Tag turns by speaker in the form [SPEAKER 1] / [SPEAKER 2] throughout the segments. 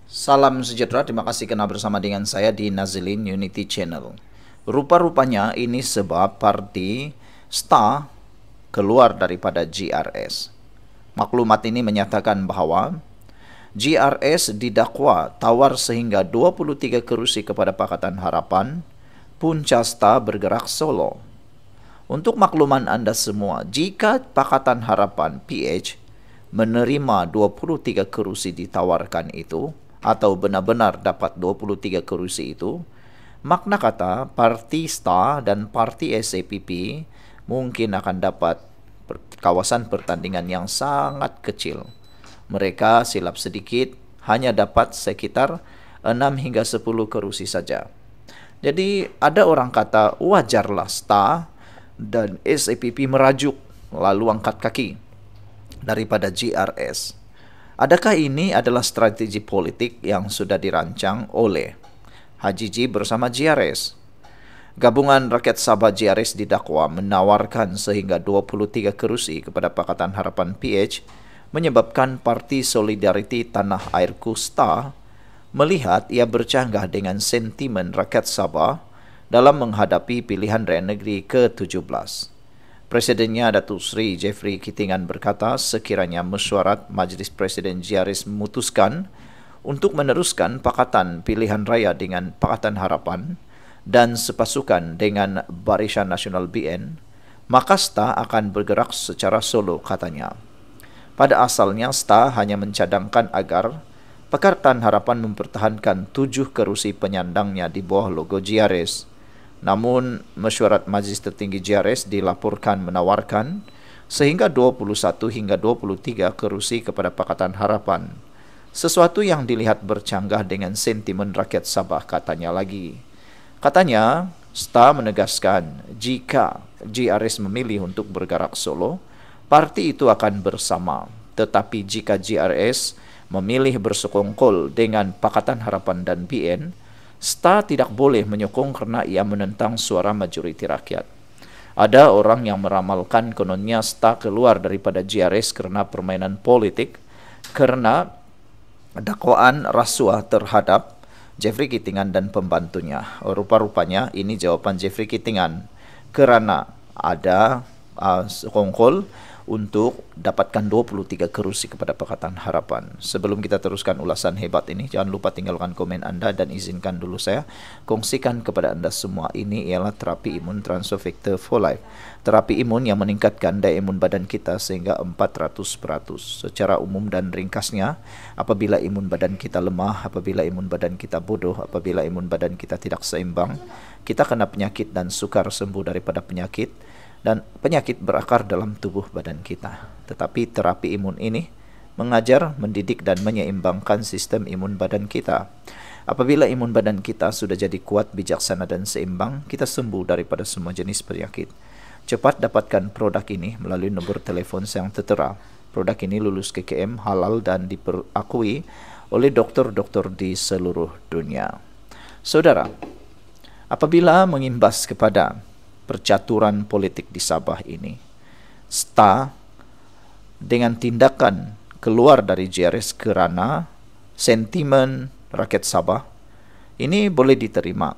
[SPEAKER 1] Salam sejahtera, terima kasih karena bersama dengan saya di Nazilin Unity Channel. Rupa-rupanya ini sebab parti STA keluar daripada GRS. Maklumat ini menyatakan bahwa GRS didakwa tawar sehingga 23 kerusi kepada Pakatan Harapan, punca STA bergerak solo. Untuk makluman Anda semua, jika Pakatan Harapan PH menerima 23 kerusi ditawarkan itu, atau benar-benar dapat 23 kerusi itu, makna kata parti STA dan parti SAPP mungkin akan dapat kawasan pertandingan yang sangat kecil. Mereka silap sedikit hanya dapat sekitar 6 hingga 10 kerusi saja. Jadi ada orang kata wajarlah STA dan SAPP merajuk lalu angkat kaki daripada GRS. Adakah ini adalah strategi politik yang sudah dirancang oleh Haji G bersama GRS? Gabungan Rakyat Sabah GRS didakwa menawarkan sehingga 23 kerusi kepada Pakatan Harapan PH, menyebabkan Parti Solidariti Tanah Airku STA melihat ia bercanggah dengan sentimen rakyat Sabah dalam menghadapi pilihan raya negeri ke-17. Presidennya Datuk Seri Jeffrey Kitingan berkata sekiranya mesyuarat Majlis Presiden GRS memutuskan untuk meneruskan Pakatan Pilihan Raya dengan Pakatan Harapan dan sepasukan dengan Barisan Nasional BN, maka STA akan bergerak secara solo, katanya. Pada asalnya STA hanya mencadangkan agar Pakatan Harapan mempertahankan 7 kerusi penyandangnya di bawah logo GRS. Namun, mesyuarat Majlis Tertinggi GRS dilaporkan menawarkan sehingga 21 hingga 23 kerusi kepada Pakatan Harapan. Sesuatu yang dilihat bercanggah dengan sentimen rakyat Sabah, katanya lagi. Katanya, STA menegaskan jika GRS memilih untuk bergerak solo, parti itu akan bersama. Tetapi jika GRS memilih bersekongkol dengan Pakatan Harapan dan BN, STA tidak boleh menyokong karena ia menentang suara majoriti rakyat. Ada orang yang meramalkan kononnya STA keluar daripada GRS karena permainan politik, karena dakwaan rasuah terhadap Jeffrey Kitingan dan pembantunya. Rupa-rupanya ini jawaban Jeffrey Kitingan kerana ada sekongkol untuk dapatkan 23 kerusi kepada Pakatan Harapan. Sebelum kita teruskan ulasan hebat ini, jangan lupa tinggalkan komen Anda dan izinkan dulu saya kongsikan kepada Anda semua. Ini ialah terapi imun Transovector for Life. Terapi imun yang meningkatkan daya imun badan kita sehingga 400%. Secara umum dan ringkasnya, apabila imun badan kita lemah, apabila imun badan kita bodoh, apabila imun badan kita tidak seimbang, kita kena penyakit dan sukar sembuh daripada penyakit, dan penyakit berakar dalam tubuh badan kita. Tetapi terapi imun ini mengajar, mendidik dan menyeimbangkan sistem imun badan kita. Apabila imun badan kita sudah jadi kuat, bijaksana dan seimbang, kita sembuh daripada semua jenis penyakit. Cepat dapatkan produk ini melalui nombor telefon yang tertera. Produk ini lulus KKM, halal dan diakui oleh doktor-doktor di seluruh dunia. Saudara, apabila mengimbas kepada percaturan politik di Sabah ini, STA dengan tindakan keluar dari GRS kerana sentimen rakyat Sabah ini boleh diterima,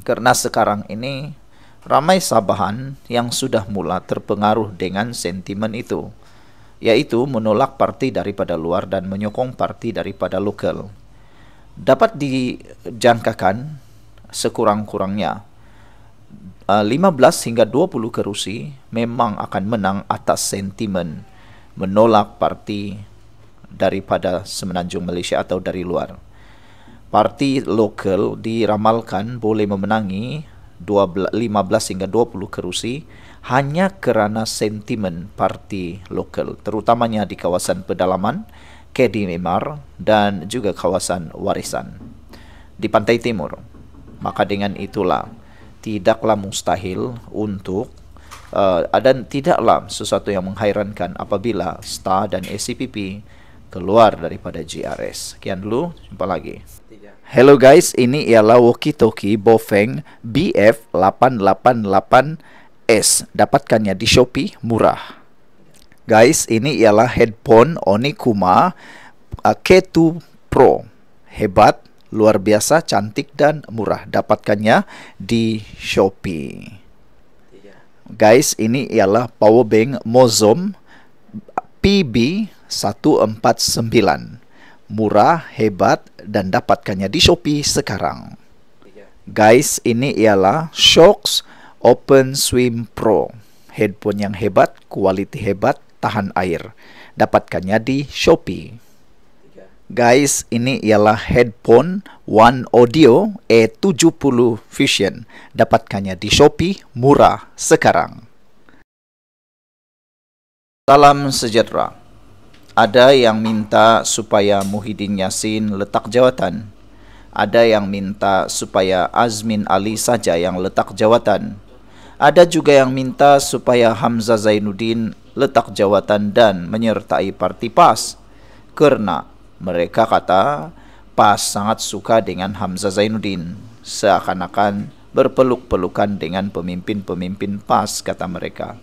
[SPEAKER 1] kerana sekarang ini ramai Sabahan yang sudah mula terpengaruh dengan sentimen itu, yaitu menolak parti daripada luar dan menyokong parti daripada lokal. Dapat dijangkakan sekurang-kurangnya 15 hingga 20 kerusi memang akan menang atas sentimen menolak parti daripada Semenanjung Malaysia atau dari luar. Parti lokal diramalkan boleh memenangi 15 hingga 20 kerusi hanya kerana sentimen parti lokal, terutamanya di kawasan pedalaman, Kedi Memar dan juga kawasan Warisan di Pantai Timur. Maka dengan itulah tidaklah mustahil untuk dan tidaklah sesuatu yang menghairankan apabila STA dan SCPP keluar daripada GRS. Sekian dulu, jumpa lagi. Hello guys, ini ialah walkie-talkie Bofeng BF888S. Dapatkannya di Shopee, murah. Guys, ini ialah headphone Onikuma K2 Pro. hebat, luar biasa, cantik, dan murah. Dapatkannya di Shopee. Guys, ini ialah power bank Mozom PB149. Murah, hebat, dan dapatkannya di Shopee sekarang. Guys, ini ialah Shokz Open Swim Pro. Headphone yang hebat, kualiti hebat, tahan air. Dapatkannya di Shopee. Guys, ini ialah headphone One Audio E70 Fusion. Dapatkannya di Shopee, murah sekarang. Salam sejahtera. Ada yang minta supaya Muhyiddin Yassin letak jawatan. Ada yang minta supaya Azmin Ali saja yang letak jawatan. Ada juga yang minta supaya Hamzah Zainuddin letak jawatan dan menyertai parti PAS. Karena mereka kata PAS sangat suka dengan Hamzah Zainuddin. Seakan-akan berpeluk-pelukan dengan pemimpin-pemimpin PAS, kata mereka.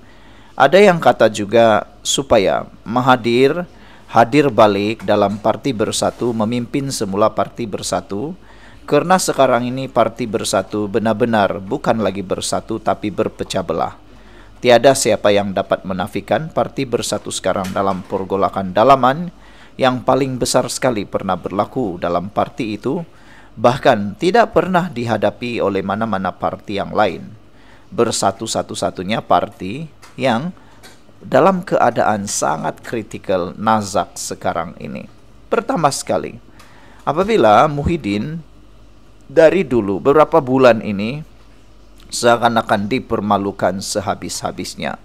[SPEAKER 1] Ada yang kata juga supaya Mahathir hadir balik dalam Parti Bersatu, memimpin semula Parti Bersatu, karena sekarang ini Parti Bersatu benar-benar bukan lagi bersatu tapi berpecah belah. Tiada siapa yang dapat menafikan Parti Bersatu sekarang dalam pergolakan dalaman yang paling besar sekali pernah berlaku dalam parti itu, bahkan tidak pernah dihadapi oleh mana-mana parti yang lain. Bersatu satu-satunya parti yang dalam keadaan sangat kritikal nazak sekarang ini. Pertama sekali, apabila Muhyiddin dari dulu beberapa bulan ini seakan-akan dipermalukan sehabis-habisnya.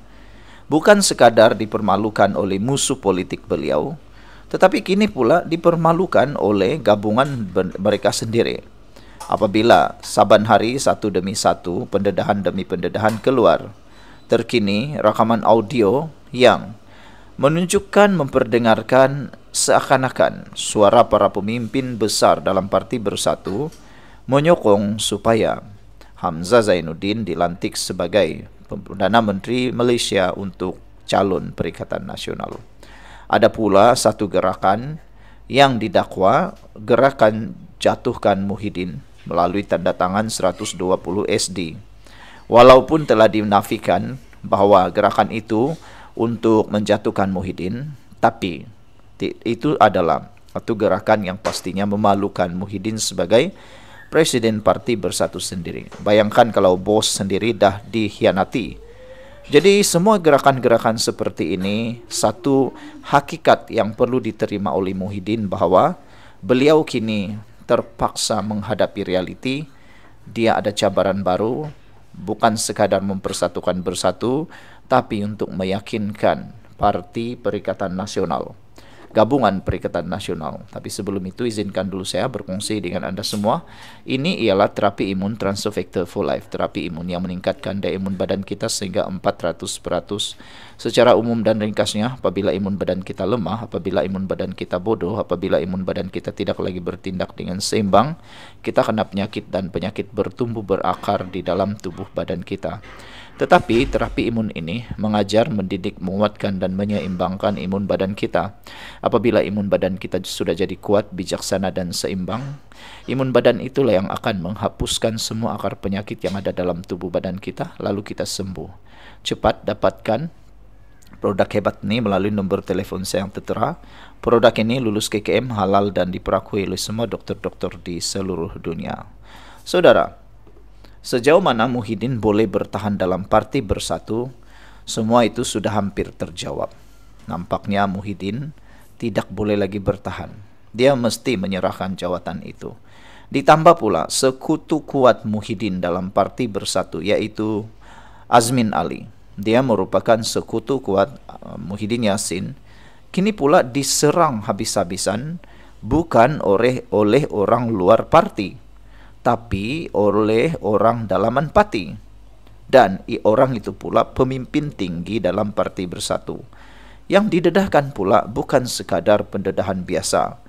[SPEAKER 1] Bukan sekadar dipermalukan oleh musuh politik beliau, tetapi kini pula dipermalukan oleh gabungan mereka sendiri. Apabila saban hari satu demi satu, pendedahan demi pendedahan keluar. Terkini rakaman audio yang menunjukkan, memperdengarkan seakan-akan suara para pemimpin besar dalam Parti Bersatu menyokong supaya Hamzah Zainuddin dilantik sebagai Perdana Menteri Malaysia untuk calon Perikatan Nasional. Ada pula satu gerakan yang didakwa gerakan jatuhkan Muhyiddin melalui tanda tangan 120 SD. Walaupun telah dinafikan bahwa gerakan itu untuk menjatuhkan Muhyiddin, tapi itu adalah satu gerakan yang pastinya memalukan Muhyiddin sebagai Presiden Parti Bersatu sendiri. Bayangkan kalau bos sendiri dah dikhianati. Jadi semua gerakan-gerakan seperti ini satu hakikat yang perlu diterima oleh Muhyiddin bahwa beliau kini terpaksa menghadapi realiti. Dia ada cabaran baru, bukan sekadar mempersatukan bersatu, tapi untuk meyakinkan Parti Perikatan Nasional, Gabungan Perikatan Nasional. Tapi sebelum itu izinkan dulu saya berkongsi dengan Anda semua. Ini ialah terapi imun Transfer Factor for Life, terapi imun yang meningkatkan daya imun badan kita sehingga 400%. Secara umum dan ringkasnya, apabila imun badan kita lemah, apabila imun badan kita bodoh, apabila imun badan kita tidak lagi bertindak dengan seimbang, kita kena penyakit dan penyakit bertumbuh berakar di dalam tubuh badan kita. Tetapi terapi imun ini mengajar, mendidik, menguatkan dan menyeimbangkan imun badan kita. Apabila imun badan kita sudah jadi kuat, bijaksana dan seimbang, imun badan itulah yang akan menghapuskan semua akar penyakit yang ada dalam tubuh badan kita, lalu kita sembuh. Cepat dapatkan produk hebat ini melalui nombor telefon saya yang tertera. Produk ini lulus KKM, halal dan diperakui oleh semua dokter-dokter di seluruh dunia. Saudara, sejauh mana Muhyiddin boleh bertahan dalam Parti Bersatu, semua itu sudah hampir terjawab. Nampaknya Muhyiddin tidak boleh lagi bertahan. Dia mesti menyerahkan jawatan itu. Ditambah pula sekutu kuat Muhyiddin dalam Parti Bersatu, yaitu Azmin Ali. Dia merupakan sekutu kuat Muhyiddin Yassin. Kini pula diserang habis-habisan bukan oleh orang luar parti, tapi oleh orang dalaman parti. Dan orang itu pula pemimpin tinggi dalam Parti Bersatu. Yang didedahkan pula bukan sekadar pendedahan biasa,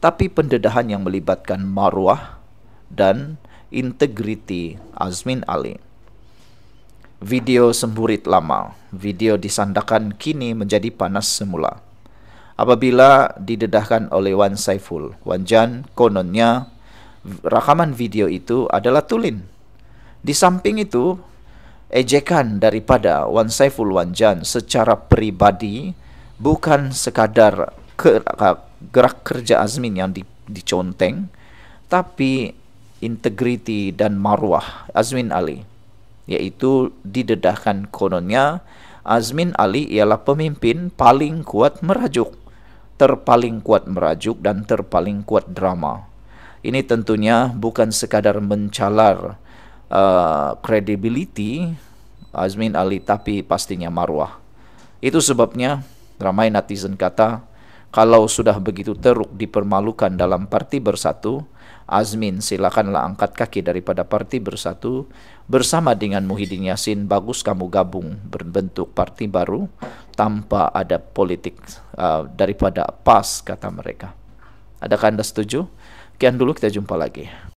[SPEAKER 1] tapi pendedahan yang melibatkan maruah dan integriti Azmin Ali. Video semburit lama, video disandakan kini menjadi panas semula. apabila didedahkan oleh Wan Saiful Wanjan. Kononnya rekaman video itu adalah tulen. Di samping itu, ejekan daripada Wan Saiful Wanjan secara pribadi bukan sekadar gerak kerja Azmin yang diconteng, tapi integriti dan marwah Azmin Ali, yaitu didedahkan kononnya Azmin Ali ialah pemimpin paling kuat merajuk, terpaling kuat merajuk dan terpaling kuat drama. Ini tentunya bukan sekadar mencalar credibility Azmin Ali, tapi pastinya marwah. Itu sebabnya ramai netizen kata, kalau sudah begitu teruk dipermalukan dalam Parti Bersatu, Azmin silakanlah angkat kaki daripada Parti Bersatu bersama dengan Muhyiddin Yassin. Bagus kamu gabung berbentuk parti baru tanpa ada politik daripada PAS, kata mereka. Adakah Anda setuju? Sekian dulu, kita jumpa lagi.